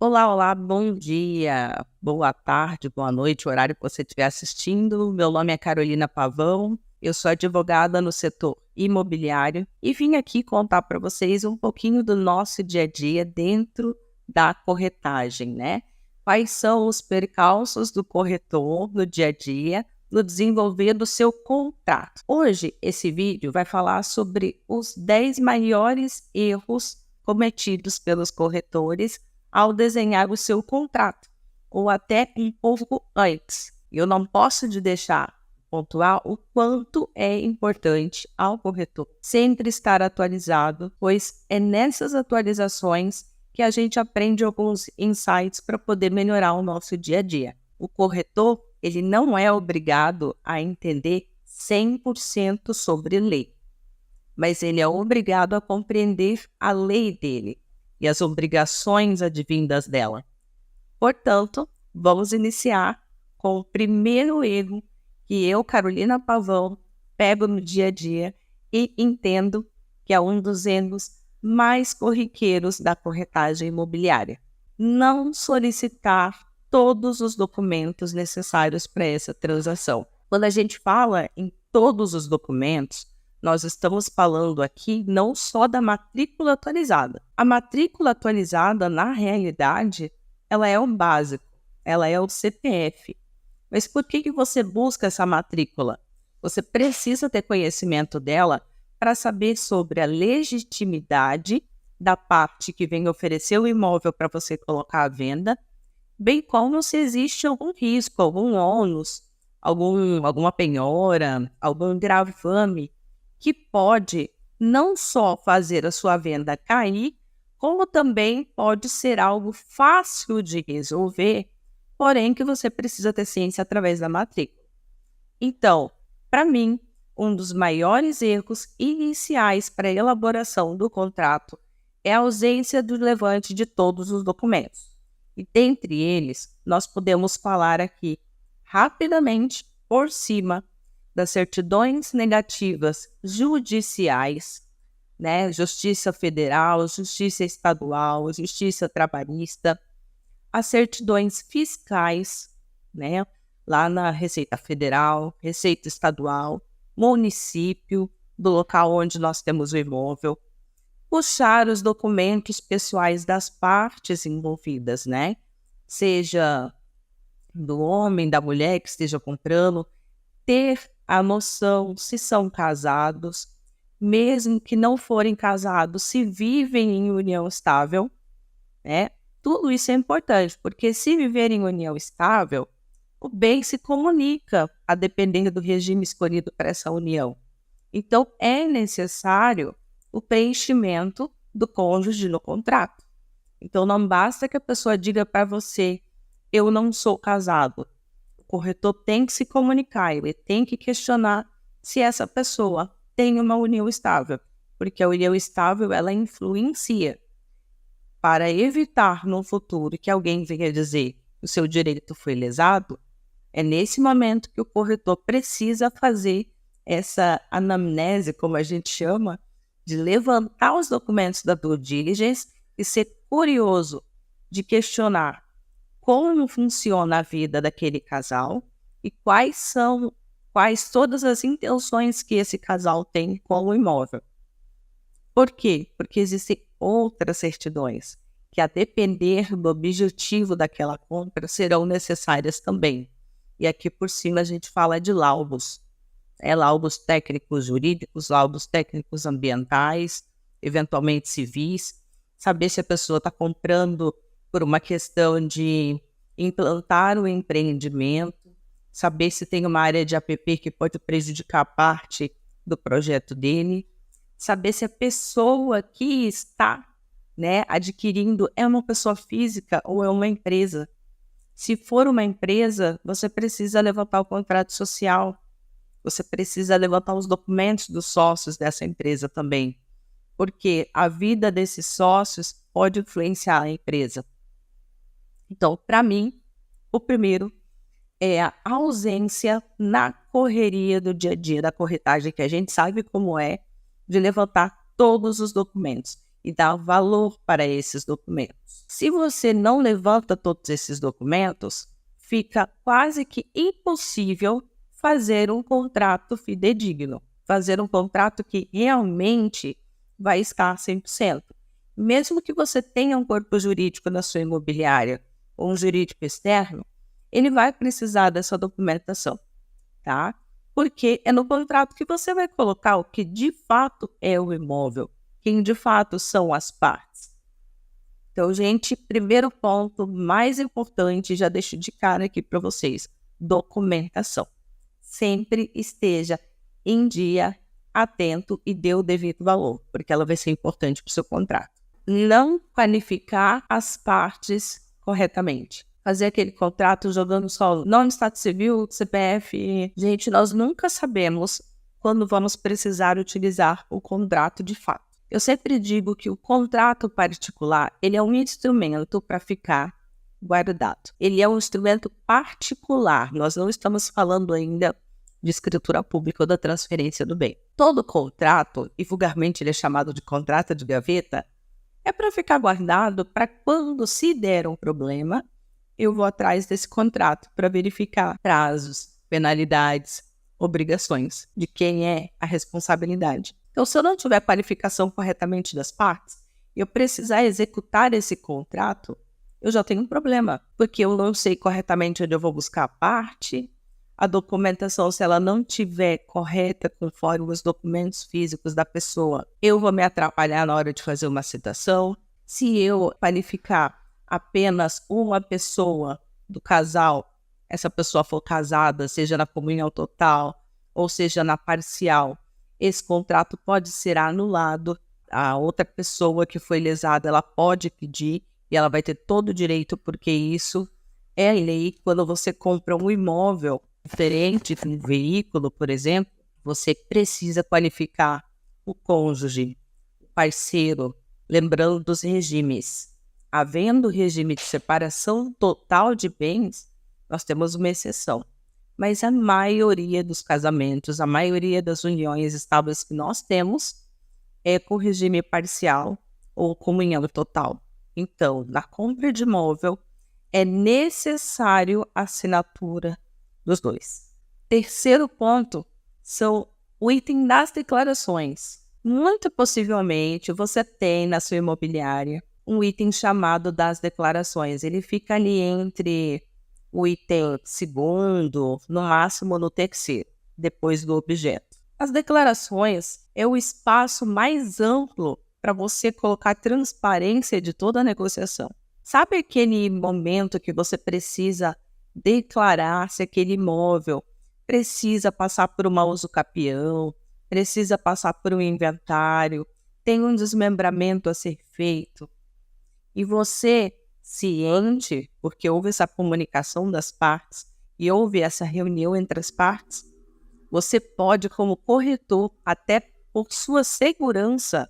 Olá, olá, bom dia, boa tarde, boa noite, o horário que você estiver assistindo. Meu nome é Carolina Pavão, eu sou advogada no setor imobiliário e vim aqui contar para vocês um pouquinho do nosso dia a dia dentro da corretagem, né? Quais são os percalços do corretor no dia a dia, no desenvolver do seu contrato. Hoje, esse vídeo vai falar sobre os 10 maiores erros cometidos pelos corretores ao desenhar o seu contrato, ou até um pouco antes. Eu não posso deixar pontuar o quanto é importante ao corretor sempre estar atualizado, pois é nessas atualizações que a gente aprende alguns insights para poder melhorar o nosso dia a dia. O corretor, ele não é obrigado a entender 100% sobre lei, mas ele é obrigado a compreender a lei dele e as obrigações advindas dela. Portanto, vamos iniciar com o primeiro erro que eu, Carolina Pavão, pego no dia a dia e entendo que é um dos erros mais corriqueiros da corretagem imobiliária. Não solicitar todos os documentos necessários para essa transação. Quando a gente fala em todos os documentos, nós estamos falando aqui não só da matrícula atualizada. A matrícula atualizada, na realidade, ela é o básico, ela é o CPF. Mas por que você busca essa matrícula? Você precisa ter conhecimento dela para saber sobre a legitimidade da parte que vem oferecer o imóvel para você colocar à venda, bem como se existe algum risco, algum ônus, alguma penhora, algum gravame que pode não só fazer a sua venda cair, como também pode ser algo fácil de resolver, porém que você precisa ter ciência através da matrícula. Então, para mim, um dos maiores erros iniciais para a elaboração do contrato é a ausência do levante de todos os documentos. E dentre eles, nós podemos falar aqui rapidamente, por cima, das certidões negativas judiciais, né? Justiça Federal, Justiça Estadual, Justiça Trabalhista, as certidões fiscais, né? Lá na Receita Federal, Receita Estadual, município, do local onde nós temos o imóvel, puxar os documentos pessoais das partes envolvidas, né? Seja do homem, da mulher que esteja comprando, ter a noção se são casados, mesmo que não forem casados, se vivem em união estável, né? Tudo isso é importante, porque se viver em união estável, o bem se comunica a depender do regime escolhido para essa união. Então, é necessário o preenchimento do cônjuge no contrato. Então, não basta que a pessoa diga para você, eu não sou casado. O corretor tem que se comunicar, ele tem que questionar se essa pessoa tem uma união estável, porque a união estável, ela influencia. Para evitar no futuro que alguém venha dizer que o seu direito foi lesado, é nesse momento que o corretor precisa fazer essa anamnese, como a gente chama, de levantar os documentos da due diligence e ser curioso de questionar como funciona a vida daquele casal e quais todas as intenções que esse casal tem com o imóvel. Por quê? Porque existem outras certidões que, a depender do objetivo daquela compra, serão necessárias também. E aqui por cima a gente fala de laudos. Laudos técnicos jurídicos, laudos técnicos ambientais, eventualmente civis, saber se a pessoa está comprando por uma questão de implantar o empreendimento, saber se tem uma área de APP que pode prejudicar parte do projeto dele, saber se a pessoa que está, né, adquirindo é uma pessoa física ou é uma empresa. Se for uma empresa, você precisa levantar o contrato social, você precisa levantar os documentos dos sócios dessa empresa também, porque a vida desses sócios pode influenciar a empresa. Então, para mim, o primeiro é a ausência na correria do dia a dia da corretagem, que a gente sabe como é, de levantar todos os documentos. e dar valor para esses documentos. Se você não levanta todos esses documentos, fica quase que impossível fazer um contrato fidedigno, fazer um contrato que realmente vai estar 100%. Mesmo que você tenha um corpo jurídico na sua imobiliária ou um jurídico externo, ele vai precisar dessa documentação, tá? Porque é no contrato que você vai colocar o que de fato é o imóvel, quem de fato são as partes. Então, gente, primeiro ponto mais importante, já deixo de cara aqui para vocês, documentação. Sempre esteja em dia, atento e dê o devido valor, porque ela vai ser importante para o seu contrato. Não qualificar as partes corretamente. Fazer aquele contrato jogando só nome, estado civil, CPF. Gente, nós nunca sabemos quando vamos precisar utilizar o contrato de fato. Eu sempre digo que o contrato particular, ele é um instrumento para ficar guardado. Ele é um instrumento particular. Nós não estamos falando ainda de escritura pública ou da transferência do bem. Todo contrato, e vulgarmente ele é chamado de contrato de gaveta, é para ficar guardado para quando se der um problema, eu vou atrás desse contrato para verificar prazos, penalidades, obrigações, de quem é a responsabilidade. Então, se eu não tiver qualificação corretamente das partes, eu precisar executar esse contrato, eu já tenho um problema, porque eu não sei corretamente onde eu vou buscar a parte, a documentação, se ela não estiver correta conforme os documentos físicos da pessoa, eu vou me atrapalhar na hora de fazer uma citação. Se eu qualificar apenas uma pessoa do casal, essa pessoa for casada, seja na comunhão total ou seja na parcial, esse contrato pode ser anulado. A outra pessoa que foi lesada, ela pode pedir e ela vai ter todo o direito, porque isso é lei. Quando você compra um imóvel diferente de um veículo, por exemplo, você precisa qualificar o cônjuge, o parceiro, lembrando dos regimes. Havendo regime de separação total de bens, nós temos uma exceção. Mas a maioria dos casamentos, a maioria das uniões estáveis que nós temos é com regime parcial ou comunhão total. Então, na compra de imóvel, é necessário a assinatura dos dois. Terceiro ponto são o item das declarações. Muito possivelmente você tem na sua imobiliária um item chamado das declarações. Ele fica ali entre o item segundo, no máximo no terceiro, depois do objeto. As declarações é o espaço mais amplo para você colocar transparência de toda a negociação. Sabe aquele momento que você precisa declarar se aquele imóvel precisa passar por uma usucapião, precisa passar por um inventário, tem um desmembramento a ser feito, e você, ciente, porque houve essa comunicação das partes e houve essa reunião entre as partes, você pode, como corretor, até por sua segurança,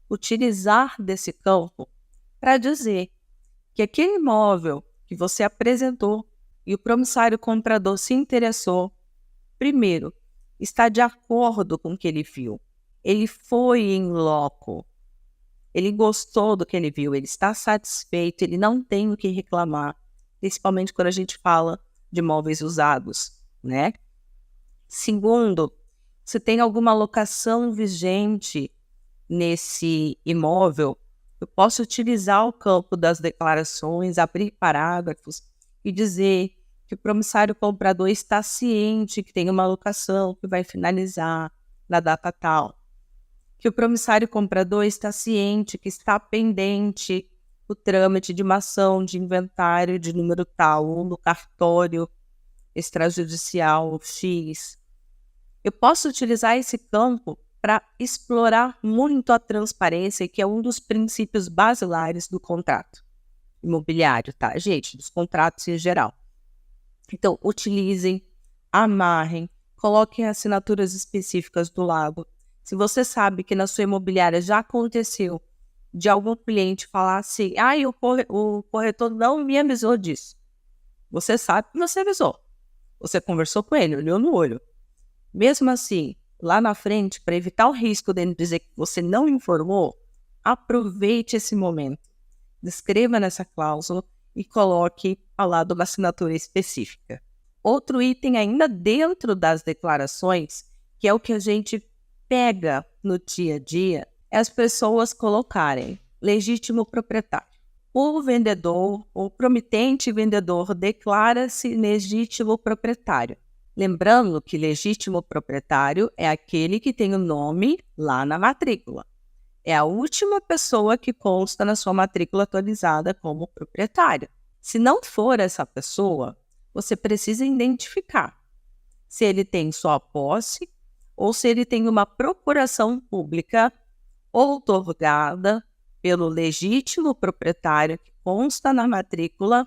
utilizar desse campo para dizer que aquele imóvel que você apresentou e o promissário comprador se interessou, primeiro, está de acordo com o que ele viu. Ele foi em loco. Ele gostou do que ele viu, ele está satisfeito, ele não tem o que reclamar, principalmente quando a gente fala de imóveis usados, né? Segundo, se tem alguma locação vigente nesse imóvel, eu posso utilizar o campo das declarações, abrir parágrafos e dizer que o promissário comprador está ciente que tem uma locação que vai finalizar na data tal, que o promissário comprador está ciente que está pendente o trâmite de uma ação de inventário de número tal, ou no cartório extrajudicial X. Eu posso utilizar esse campo para explorar muito a transparência, que é um dos princípios basilares do contrato imobiliário, tá, gente? Dos contratos em geral. Então, utilizem, amarrem, coloquem assinaturas específicas do lado. Se você sabe que na sua imobiliária já aconteceu de algum cliente falar assim, o corretor não me avisou disso. Você sabe que você avisou. Você conversou com ele, olhou no olho. Mesmo assim, lá na frente, para evitar o risco dele dizer que você não informou, Aproveite esse momento. Descreva nessa cláusula e coloque ao lado uma assinatura específica. Outro item ainda dentro das declarações, que é o que a gente pega no dia a dia, é as pessoas colocarem legítimo proprietário. O vendedor, o promitente vendedor, declara-se legítimo proprietário. Lembrando que legítimo proprietário é aquele que tem o nome lá na matrícula. É a última pessoa que consta na sua matrícula atualizada como proprietário. Se não for essa pessoa, você precisa identificar se ele tem só a posse ou se ele tem uma procuração pública outorgada pelo legítimo proprietário que consta na matrícula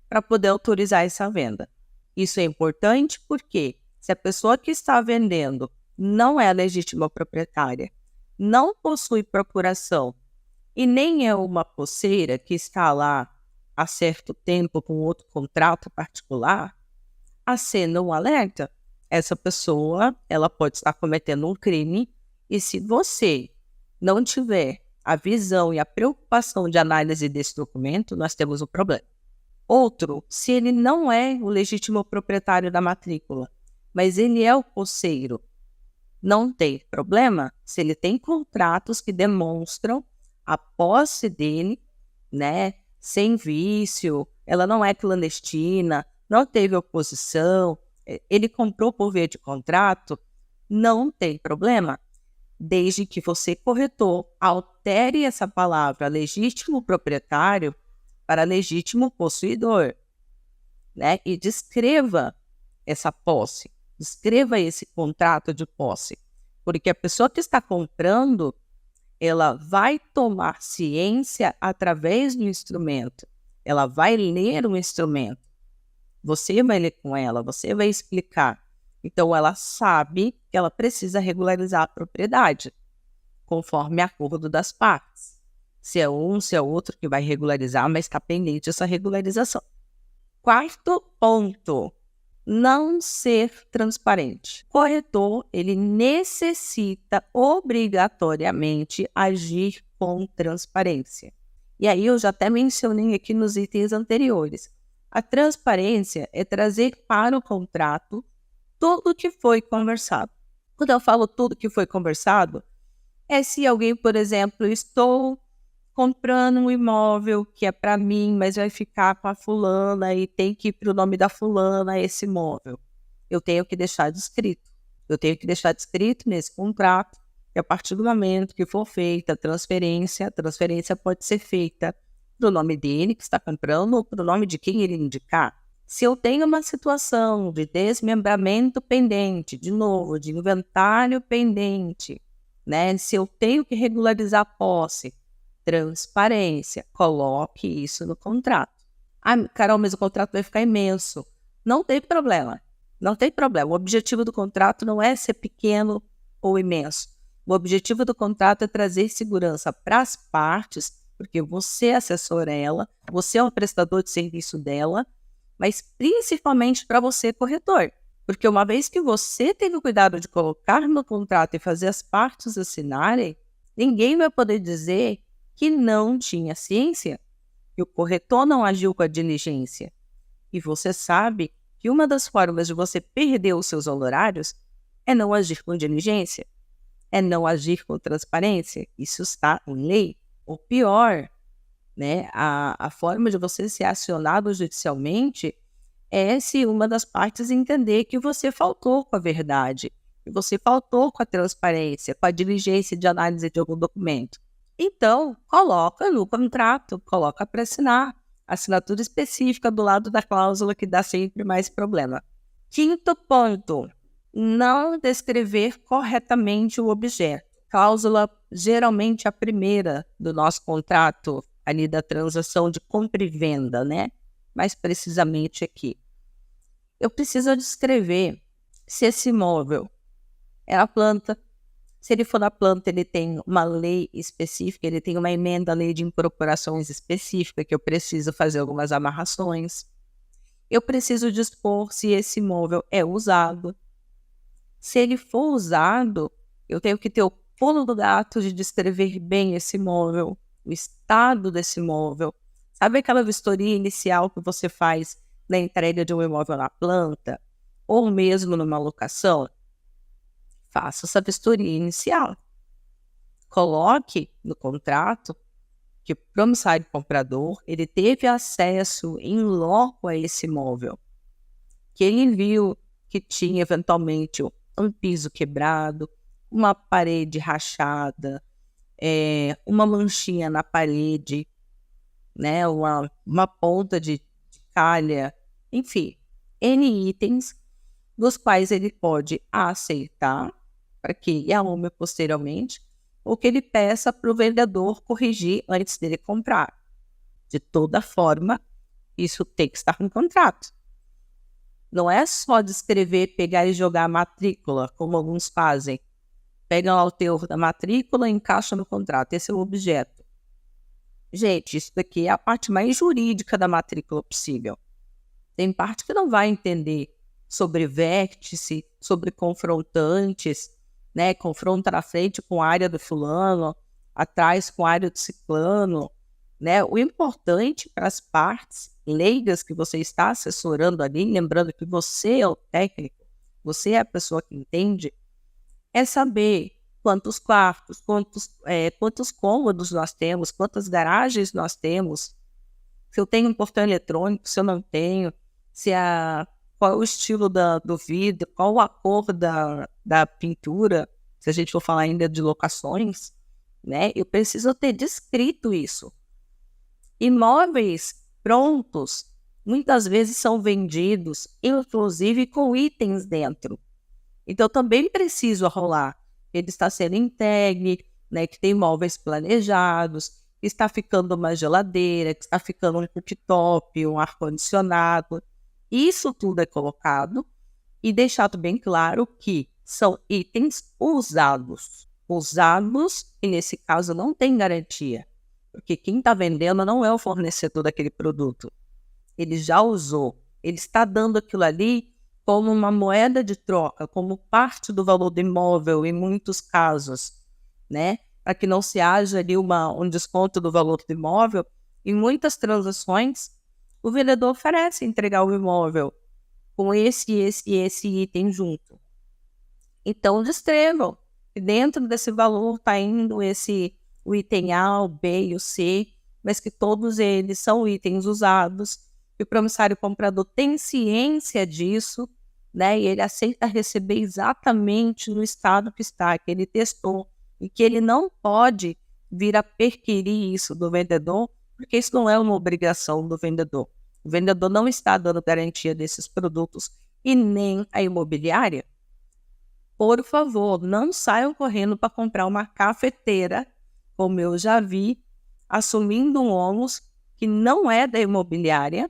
para poder autorizar essa venda. Isso é importante porque se a pessoa que está vendendo não é a legítima proprietária, não possui procuração e nem é uma posseira que está lá há certo tempo com outro contrato particular, acena um alerta. Essa pessoa ela pode estar cometendo um crime e se você não tiver a visão e a preocupação de análise desse documento, nós temos um problema. Outro, se ele não é o legítimo proprietário da matrícula, mas ele é o posseiro, não tem problema se ele tem contratos que demonstram a posse dele, né, sem vício, ela não é clandestina, não teve oposição, ele comprou por via de contrato, não tem problema, desde que você, corretor, altere essa palavra legítimo proprietário para legítimo possuidor, né? E descreva essa posse, descreva esse contrato de posse, porque a pessoa que está comprando, ela vai tomar ciência através do instrumento, ela vai ler o instrumento, você vai ler com ela, você vai explicar. Então, ela sabe que ela precisa regularizar a propriedade, conforme acordo das partes. Se é um, se é outro que vai regularizar, mas está pendente essa regularização. Quarto ponto, não ser transparente. O corretor, ele necessita obrigatoriamente agir com transparência. E aí eu já até mencionei aqui nos itens anteriores. A transparência é trazer para o contrato tudo o que foi conversado. Quando eu falo tudo que foi conversado, é se alguém, por exemplo, estou comprando um imóvel que é para mim, mas vai ficar com a fulana e tem que ir para o nome da fulana esse imóvel. Eu tenho que deixar descrito. Eu tenho que deixar descrito nesse contrato que a partir do momento que for feita a transferência pode ser feita para o nome dele que está comprando ou para o nome de quem ele indicar. Se eu tenho uma situação de desmembramento pendente, de novo, de inventário pendente, né? Se eu tenho que regularizar a posse, transparência, coloque isso no contrato. Ah, Carol, mas o contrato vai ficar imenso. Não tem problema, não tem problema. O objetivo do contrato não é ser pequeno ou imenso. O objetivo do contrato é trazer segurança para as partes, porque você assessora ela, você é um prestador de serviço dela, mas principalmente para você, corretor. Porque uma vez que você teve o cuidado de colocar no contrato e fazer as partes assinarem, ninguém vai poder dizer que não tinha ciência, que o corretor não agiu com a diligência. E você sabe que uma das formas de você perder os seus honorários é não agir com diligência, é não agir com transparência. Isso está em lei. Ou pior, né, a forma de você ser acionado judicialmente é se uma das partes entender que você faltou com a verdade, que você faltou com a transparência, com a diligência de análise de algum documento. Então, coloca no contrato, coloca para assinar, assinatura específica do lado da cláusula que dá sempre mais problema. Quinto ponto, não descrever corretamente o objeto. Cláusula geralmente a primeira do nosso contrato, ali da transação de compra e venda, né? Mais precisamente aqui. Eu preciso descrever se esse imóvel é a planta. Se ele for na planta, ele tem uma lei específica, ele tem uma emenda à lei de incorporações específica, que eu preciso fazer algumas amarrações. Eu preciso dispor se esse imóvel é usado. Se ele for usado, eu tenho que ter o pulo do gato de descrever bem esse imóvel, o estado desse imóvel. Sabe aquela vistoria inicial que você faz na entrega de um imóvel na planta, ou mesmo numa locação? Faça essa vistoria inicial. Coloque no contrato que o promissário comprador ele teve acesso em loco a esse imóvel, que ele viu que tinha eventualmente um piso quebrado, uma parede rachada, uma manchinha na parede, né, uma ponta de calha, enfim, N itens dos quais ele pode aceitar para que arrume posteriormente, ou que ele peça para o vendedor corrigir antes dele comprar. De toda forma, isso tem que estar no contrato. Não é só descrever, pegar e jogar a matrícula, como alguns fazem. Pegam lá o teor da matrícula e encaixam no contrato. Esse é o objeto. Gente, isso daqui é a parte mais jurídica da matrícula possível. Tem parte que não vai entender sobre vértice, sobre confrontantes, né? Confronta na frente com a área do fulano, atrás com a área do ciclano, né? O importante para as partes leigas que você está assessorando ali, lembrando que você é o técnico, você é a pessoa que entende, é saber quantos quartos, quantos cômodos nós temos, quantas garagens nós temos, se eu tenho um portão eletrônico, se eu não tenho, qual é o estilo do vidro, qual a cor da pintura, se a gente for falar ainda de locações, né? Eu preciso ter descrito isso. Imóveis prontos, muitas vezes são vendidos, inclusive com itens dentro. Então, também preciso rolar. Ele está sendo entregue, né, que tem móveis planejados, que está ficando uma geladeira, que está ficando um cooktop, um ar-condicionado. Isso tudo é colocado e deixado bem claro que são itens usados. Usados, e nesse caso não tem garantia, porque quem está vendendo não é o fornecedor daquele produto. Ele já usou, ele está dando aquilo ali como uma moeda de troca, como parte do valor do imóvel, em muitos casos, né? Para que não se haja ali um desconto do valor do imóvel. Em muitas transações, o vendedor oferece entregar o imóvel com esse item junto. Então, descrevam. Dentro desse valor está indo o item A, o B e o C, mas que todos eles são itens usados, que o promissário comprador tem ciência disso, né, e ele aceita receber exatamente no estado que está, que ele testou, e que ele não pode vir a perquirir isso do vendedor, porque isso não é uma obrigação do vendedor. O vendedor não está dando garantia desses produtos e nem a imobiliária. Por favor, não saiam correndo para comprar uma cafeteira, como eu já vi, assumindo um ônus que não é da imobiliária,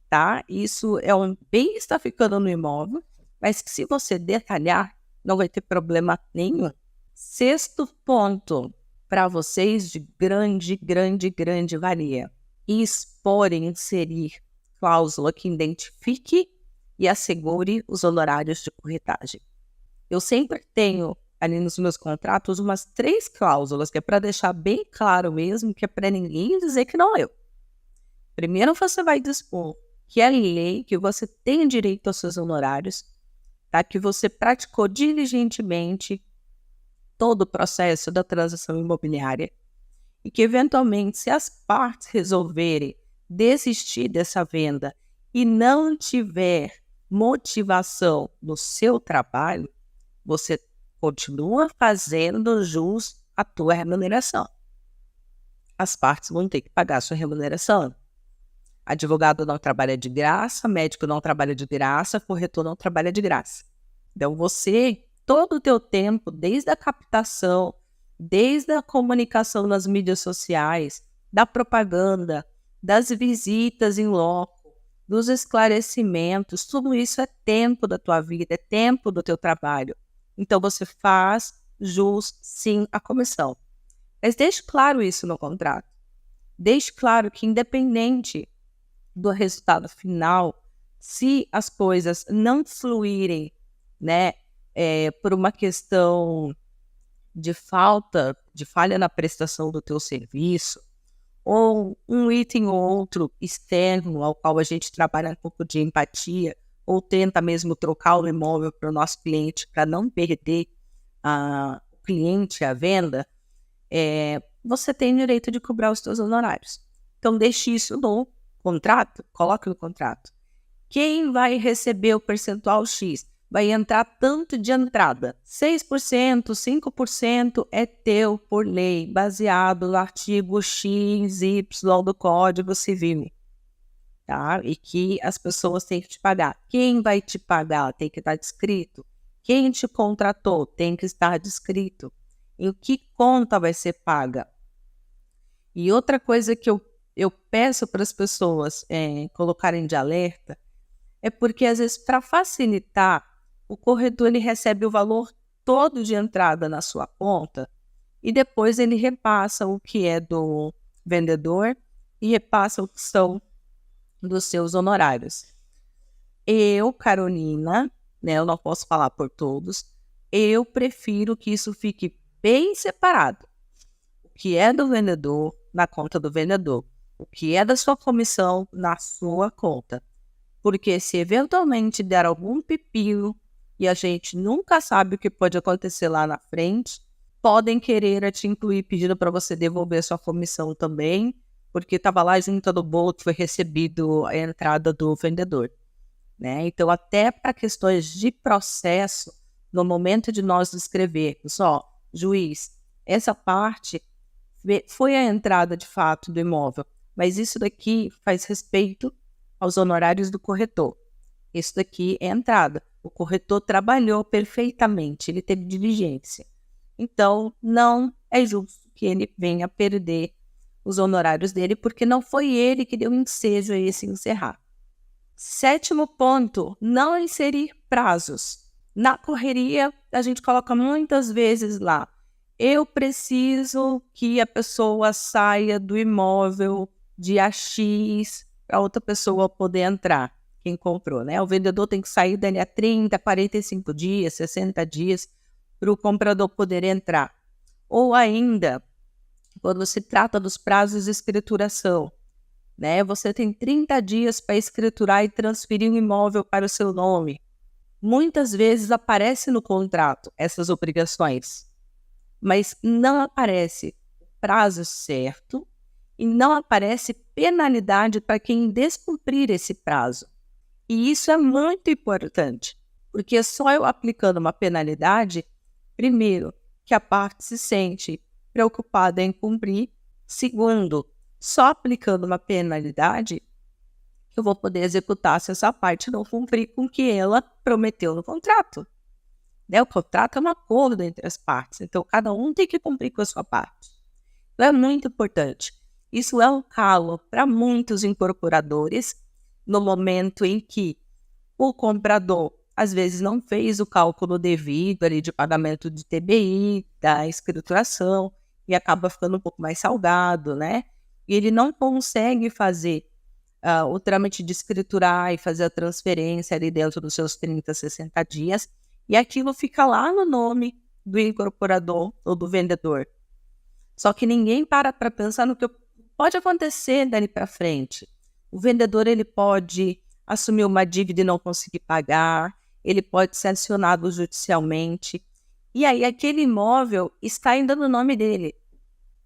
tá? Isso é um bem que está ficando no imóvel, mas que se você detalhar, não vai ter problema nenhum. Sexto ponto, para vocês de grande valia. Expor e inserir cláusula que identifique e assegure os honorários de corretagem. Eu sempre tenho ali nos meus contratos umas 3 cláusulas, que é para deixar bem claro mesmo, que é para ninguém dizer que não eu. Primeiro você vai dispor que é lei, que você tem direito aos seus honorários, tá? Que você praticou diligentemente todo o processo da transação imobiliária e que, eventualmente, se as partes resolverem desistir dessa venda e não tiver motivação no seu trabalho, você continua fazendo jus à tua remuneração. As partes vão ter que pagar a sua remuneração. Advogado não trabalha de graça, médico não trabalha de graça, corretor não trabalha de graça. Então, você, todo o teu tempo, desde a captação, desde a comunicação nas mídias sociais, da propaganda, das visitas em loco, dos esclarecimentos, tudo isso é tempo da tua vida, é tempo do teu trabalho. Então, você faz jus, sim, à comissão. Mas deixe claro isso no contrato. Deixe claro que, independente do resultado final, se as coisas não fluírem, né, por uma questão de falha na prestação do teu serviço, ou um item ou outro externo ao qual a gente trabalha um pouco de empatia, ou tenta mesmo trocar o imóvel para o nosso cliente para não perder o cliente, a venda, você tem o direito de cobrar os seus honorários. Então, deixe isso no contrato, coloque no contrato. Quem vai receber o percentual X? Vai entrar tanto de entrada. 6%, 5% é teu por lei, baseado no artigo X, Y do Código Civil. Tá? E que as pessoas têm que te pagar. Quem vai te pagar tem que estar descrito. Quem te contratou tem que estar descrito. Em que conta vai ser paga? E outra coisa que eu peço para as pessoas colocarem de alerta é porque, às vezes, para facilitar, o corretor ele recebe o valor todo de entrada na sua conta e depois ele repassa o que é do vendedor e repassa o que são dos seus honorários. Eu, Carolina, né, eu não posso falar por todos, eu prefiro que isso fique bem separado. O que é do vendedor, na conta do vendedor. O que é da sua comissão, na sua conta. Porque se eventualmente der algum pepino, e a gente nunca sabe o que pode acontecer lá na frente, podem querer te incluir pedindo para você devolver sua comissão também, porque estava lá junto do bolo que foi recebido a entrada do vendedor. Né? Então, até para questões de processo, no momento de nós descrevermos, juiz, essa parte foi a entrada de fato do imóvel, mas isso daqui faz respeito aos honorários do corretor. Isso daqui é a entrada. O corretor trabalhou perfeitamente, ele teve diligência. Então, não é justo que ele venha perder os honorários dele, porque não foi ele que deu ensejo a esse encerrar. 7º ponto, não inserir prazos. Na correria, a gente coloca muitas vezes lá, eu preciso que a pessoa saia do imóvel dia X para outra pessoa poder entrar, quem comprou, né? O vendedor tem que sair dali a 30, 45 dias, 60 dias para o comprador poder entrar. Ou ainda, quando se trata dos prazos de escrituração, né? Você tem 30 dias para escriturar e transferir o imóvel para o seu nome. Muitas vezes aparece no contrato essas obrigações, mas não aparece o prazo certo e não aparece penalidade para quem descumprir esse prazo. E isso é muito importante, porque só eu aplicando uma penalidade, primeiro, que a parte se sente preocupada em cumprir, segundo, só aplicando uma penalidade, eu vou poder executar se essa parte não cumprir com o que ela prometeu no contrato. Né? O contrato é um acordo entre as partes, então cada um tem que cumprir com a sua parte. Então é muito importante. Isso é um calo para muitos incorporadores no momento em que o comprador às vezes não fez o cálculo devido ali de pagamento de TBI, da escrituração, e acaba ficando um pouco mais salgado, né? E ele não consegue fazer o trâmite de escriturar e fazer a transferência ali dentro dos seus 30, 60 dias, e aquilo fica lá no nome do incorporador ou do vendedor. Só que ninguém para pensar no que pode acontecer dali para frente. O vendedor ele pode assumir uma dívida e não conseguir pagar, ele pode ser acionado judicialmente, e aí aquele imóvel está ainda no nome dele.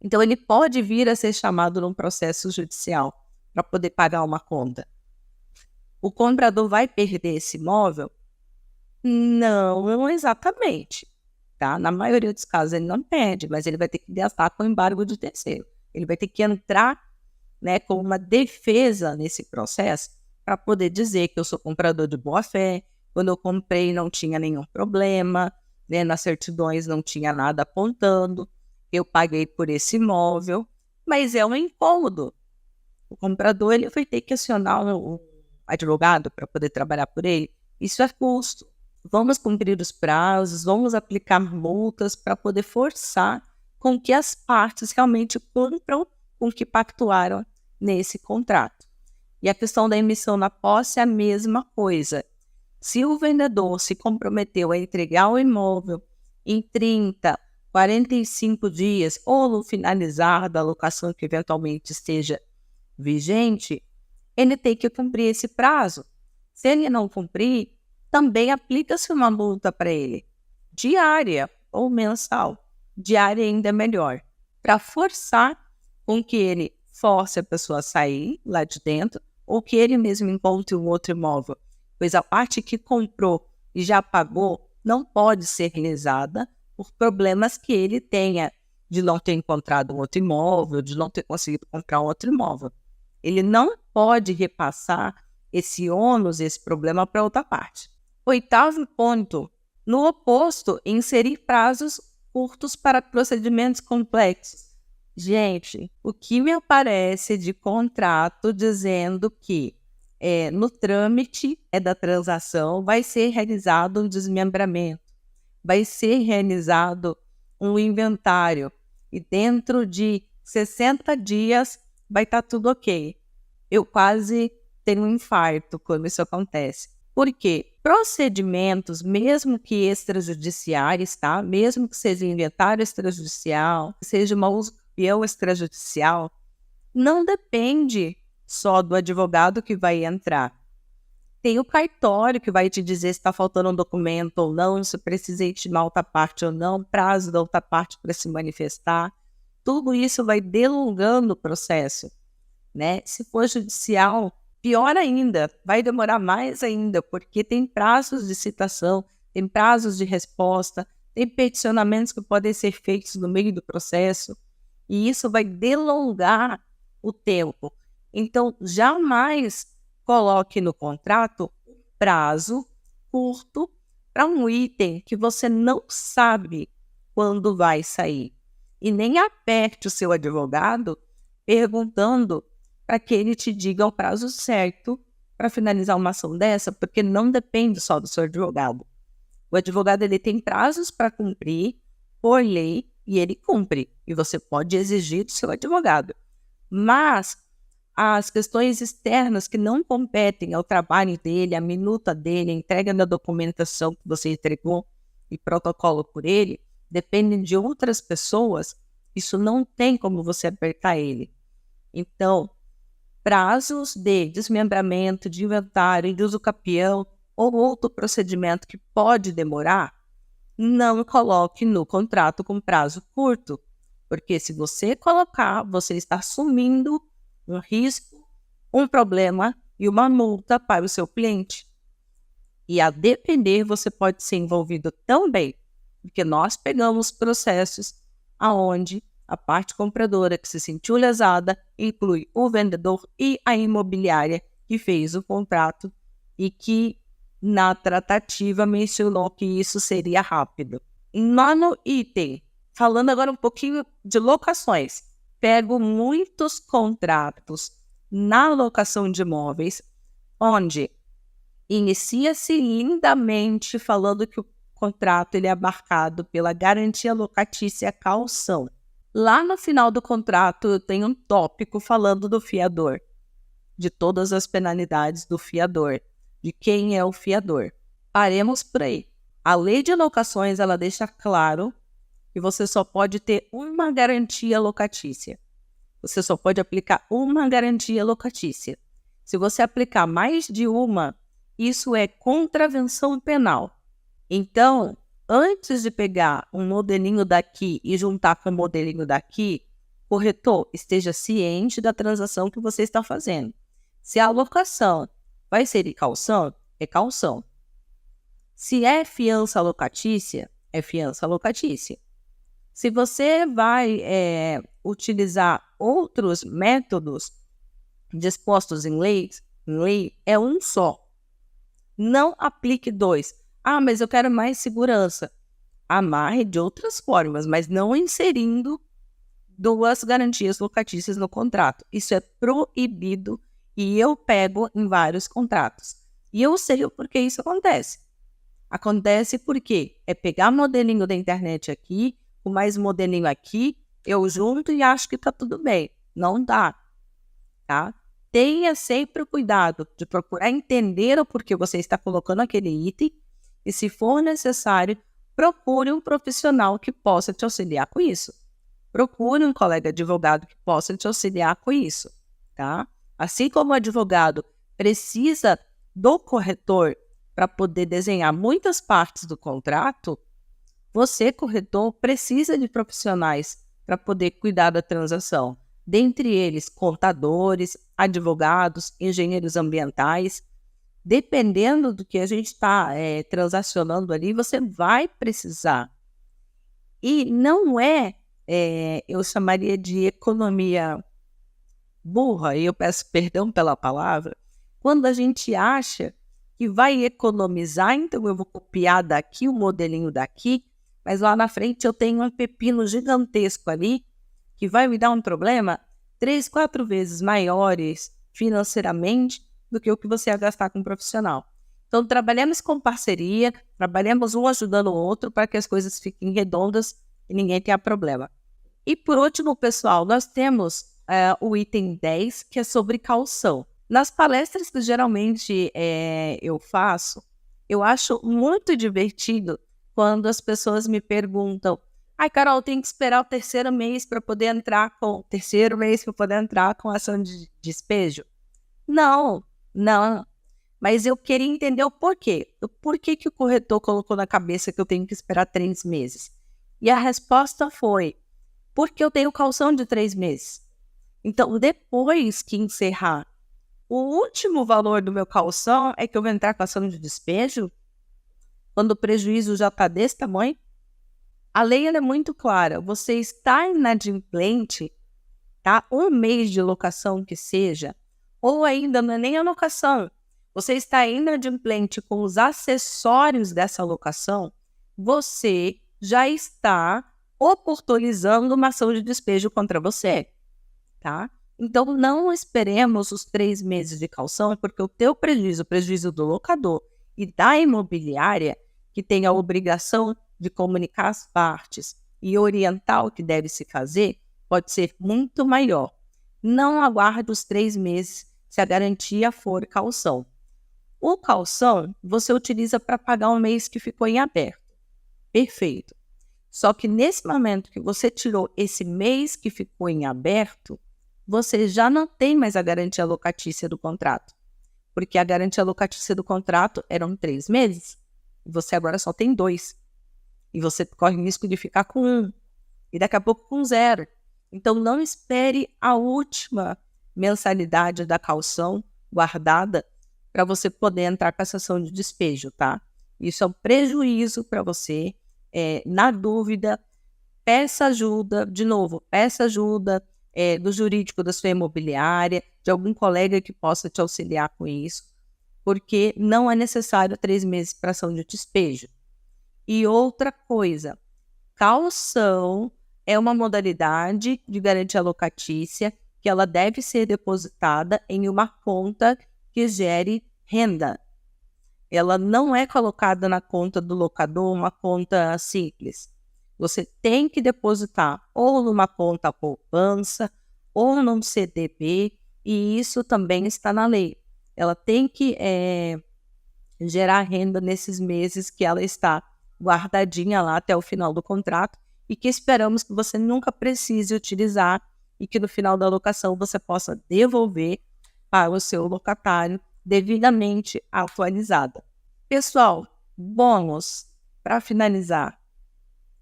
Então ele pode vir a ser chamado num processo judicial para poder pagar uma conta. O comprador vai perder esse imóvel? Não exatamente. Tá? Na maioria dos casos ele não perde, mas ele vai ter que gastar com embargo de terceiro. Ele vai ter que entrar, né, com uma defesa nesse processo para poder dizer que eu sou comprador de boa fé, quando eu comprei não tinha nenhum problema, né, nas certidões não tinha nada apontando, eu paguei por esse imóvel, mas é um incômodo. O comprador ele vai ter que acionar um advogado para poder trabalhar por ele. Isso é custo. Vamos cumprir os prazos, vamos aplicar multas para poder forçar com que as partes realmente cumpram com o que pactuaram nesse contrato. E a questão da emissão na posse é a mesma coisa. Se o vendedor se comprometeu a entregar o imóvel em 30, 45 dias ou no finalizar da locação que eventualmente esteja vigente, ele tem que cumprir esse prazo. Se ele não cumprir, também aplica-se uma multa para ele, diária ou mensal. Diária ainda é melhor, para forçar com que ele force a pessoa a sair lá de dentro ou que ele mesmo encontre um outro imóvel, pois a parte que comprou e já pagou não pode ser realizada por problemas que ele tenha de não ter encontrado um outro imóvel, de não ter conseguido comprar um outro imóvel. Ele não pode repassar esse ônus, esse problema para outra parte. 8º ponto, no oposto, inserir prazos curtos para procedimentos complexos. Gente, o que me aparece de contrato dizendo que no trâmite da transação vai ser realizado um desmembramento, vai ser realizado um inventário e dentro de 60 dias vai estar tudo ok. Eu quase tenho um infarto quando isso acontece. Por quê? Procedimentos, mesmo que extrajudiciais, tá? Mesmo que seja inventário extrajudicial, seja uma usucapião extrajudicial, não depende só do advogado que vai entrar. Tem o cartório que vai te dizer se está faltando um documento ou não, se precisa intimar outra parte ou não, prazo da outra parte para se manifestar. Tudo isso vai delongando o processo, né? Se for judicial, pior ainda, vai demorar mais ainda, porque tem prazos de citação, tem prazos de resposta, tem peticionamentos que podem ser feitos no meio do processo, e isso vai delongar o tempo. Então, jamais coloque no contrato um prazo curto para um item que você não sabe quando vai sair. E nem aperte o seu advogado perguntando para que ele te diga o prazo certo para finalizar uma ação dessa, porque não depende só do seu advogado. O advogado ele tem prazos para cumprir por lei e ele cumpre. E você pode exigir do seu advogado. Mas as questões externas que não competem ao trabalho dele, a minuta dele, a entrega da documentação que você entregou e protocolo por ele, dependem de outras pessoas, isso não tem como você apertar ele. Então, prazos de desmembramento, de inventário, de usucapião ou outro procedimento que pode demorar, não coloque no contrato com prazo curto, porque se você colocar, você está assumindo um risco, um problema e uma multa para o seu cliente. E a depender, você pode ser envolvido também, porque nós pegamos processos aonde a parte compradora que se sentiu lesada inclui o vendedor e a imobiliária que fez o contrato e que na tratativa mencionou que isso seria rápido. Em 9º item, falando agora um pouquinho de locações, pego muitos contratos na locação de imóveis onde inicia-se lindamente falando que o contrato ele é abarcado pela garantia locatícia caução. Lá no final do contrato eu tenho um tópico falando do fiador, de todas as penalidades do fiador, de quem é o fiador. Paremos por aí. A lei de locações ela deixa claro que você só pode ter uma garantia locatícia. Você só pode aplicar uma garantia locatícia. Se você aplicar mais de uma, isso é contravenção penal. Então, antes de pegar um modelinho daqui e juntar com o modelinho daqui, corretor, esteja ciente da transação que você está fazendo. Se a locação vai ser de caução, é caução. Se é fiança locatícia, é fiança locatícia. Se você vai utilizar outros métodos dispostos em lei, é um só. Não aplique 2. Ah, mas eu quero mais segurança. Amarre de outras formas, mas não inserindo 2 garantias locatícias no contrato. Isso é proibido e eu pego em vários contratos. E eu sei o porquê isso acontece. Acontece porque é pegar modelinho da internet aqui, com mais modelinho aqui, eu junto e acho que está tudo bem. Não dá, tá? Tenha sempre o cuidado de procurar entender o porquê você está colocando aquele item e, se for necessário, procure um profissional que possa te auxiliar com isso. Procure um colega advogado que possa te auxiliar com isso, tá? Assim como o advogado precisa do corretor para poder desenhar muitas partes do contrato, você, corretor, precisa de profissionais para poder cuidar da transação. Dentre eles, contadores, advogados, engenheiros ambientais. Dependendo do que a gente está transacionando ali, você vai precisar. E não eu chamaria de economia burra, e eu peço perdão pela palavra, quando a gente acha que vai economizar, então eu vou copiar daqui o modelinho daqui, mas lá na frente eu tenho um pepino gigantesco ali que vai me dar um problema 3, 4 vezes maiores financeiramente do que o que você ia gastar com um profissional. Então, trabalhemos com parceria, trabalhemos um ajudando o outro para que as coisas fiquem redondas e ninguém tenha problema. E por último, pessoal, nós temos o item 10, que é sobre caução. Nas palestras que geralmente eu faço, eu acho muito divertido quando as pessoas me perguntam: ai, Carol, tem que esperar o terceiro mês para poder entrar com ação de despejo? Não. Mas eu queria entender o porquê. Por que o corretor colocou na cabeça que eu tenho que esperar 3 meses? E a resposta foi: porque eu tenho caução de 3 meses. Então, depois que encerrar, o último valor do meu caução é que eu vou entrar com ação de despejo? Quando o prejuízo já está desse tamanho? A lei ela é muito clara. Você está inadimplente, tá? 1 mês de locação que seja, ou ainda não é nem a locação, você está inadimplente com os acessórios dessa locação, você já está oportunizando uma ação de despejo contra você, tá? Então, não esperemos os 3 meses de caução, porque o teu prejuízo, o prejuízo do locador e da imobiliária, que tem a obrigação de comunicar as partes e orientar o que deve se fazer, pode ser muito maior. Não aguarde os 3 meses se a garantia for caução. O caução você utiliza para pagar um mês que ficou em aberto. Perfeito. Só que nesse momento que você tirou esse mês que ficou em aberto, você já não tem mais a garantia locatícia do contrato. Porque a garantia locatícia do contrato eram 3 meses. E você agora só tem 2. E você corre o risco de ficar com 1. E daqui a pouco com 0. Então, não espere a última mensalidade da caução guardada para você poder entrar com essa ação de despejo, tá? Isso é um prejuízo para você. Na dúvida, peça ajuda, de novo, peça ajuda do jurídico da sua imobiliária, de algum colega que possa te auxiliar com isso, porque não é necessário 3 meses para ação de despejo. E outra coisa, caução é uma modalidade de garantia locatícia que ela deve ser depositada em uma conta que gere renda. Ela não é colocada na conta do locador, uma conta simples. Você tem que depositar ou numa conta poupança ou num CDB, e isso também está na lei. Ela tem que gerar renda nesses meses que ela está guardadinha lá até o final do contrato e que esperamos que você nunca precise utilizar e que no final da locação você possa devolver para o seu locatário devidamente atualizada. Pessoal, bônus, para finalizar,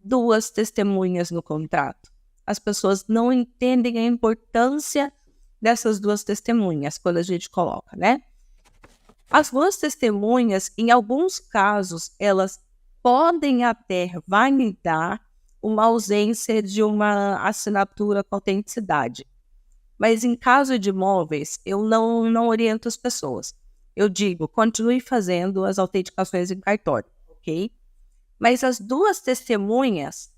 2 testemunhas no contrato. As pessoas não entendem a importância dessas 2 testemunhas quando a gente coloca, né? As 2 testemunhas, em alguns casos, elas podem até validar uma ausência de uma assinatura com autenticidade. Mas em caso de imóveis, eu não oriento as pessoas. Eu digo, continue fazendo as autenticações em cartório, ok? Mas as 2 testemunhas,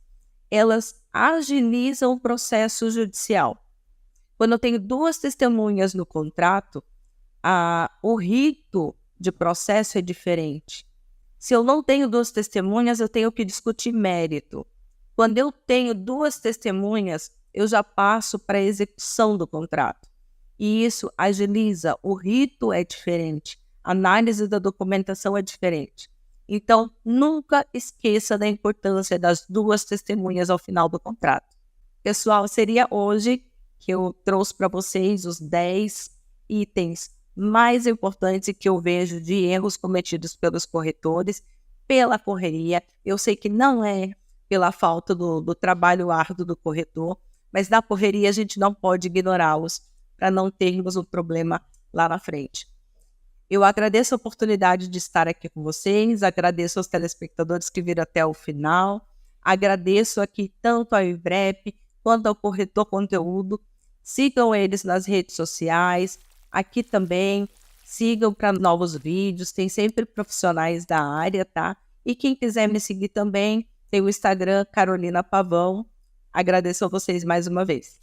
elas agilizam o processo judicial. Quando eu tenho 2 testemunhas no contrato, o rito de processo é diferente. Se eu não tenho 2 testemunhas, eu tenho que discutir mérito. Quando eu tenho 2 testemunhas, eu já passo para a execução do contrato. E isso agiliza, o rito é diferente, a análise da documentação é diferente. Então, nunca esqueça da importância das 2 testemunhas ao final do contrato. Pessoal, seria hoje que eu trouxe para vocês os 10 itens mais importantes que eu vejo de erros cometidos pelos corretores, pela correria. Eu sei que não é pela falta do trabalho árduo do corretor, mas na correria a gente não pode ignorá-los para não termos um problema lá na frente. Eu agradeço a oportunidade de estar aqui com vocês, agradeço aos telespectadores que viram até o final, agradeço aqui tanto ao IVREP quanto ao Corretor Conteúdo. Sigam eles nas redes sociais, aqui também, sigam para novos vídeos, tem sempre profissionais da área, tá? E quem quiser me seguir também, tem o Instagram Carolina Pavão. Agradeço a vocês mais uma vez.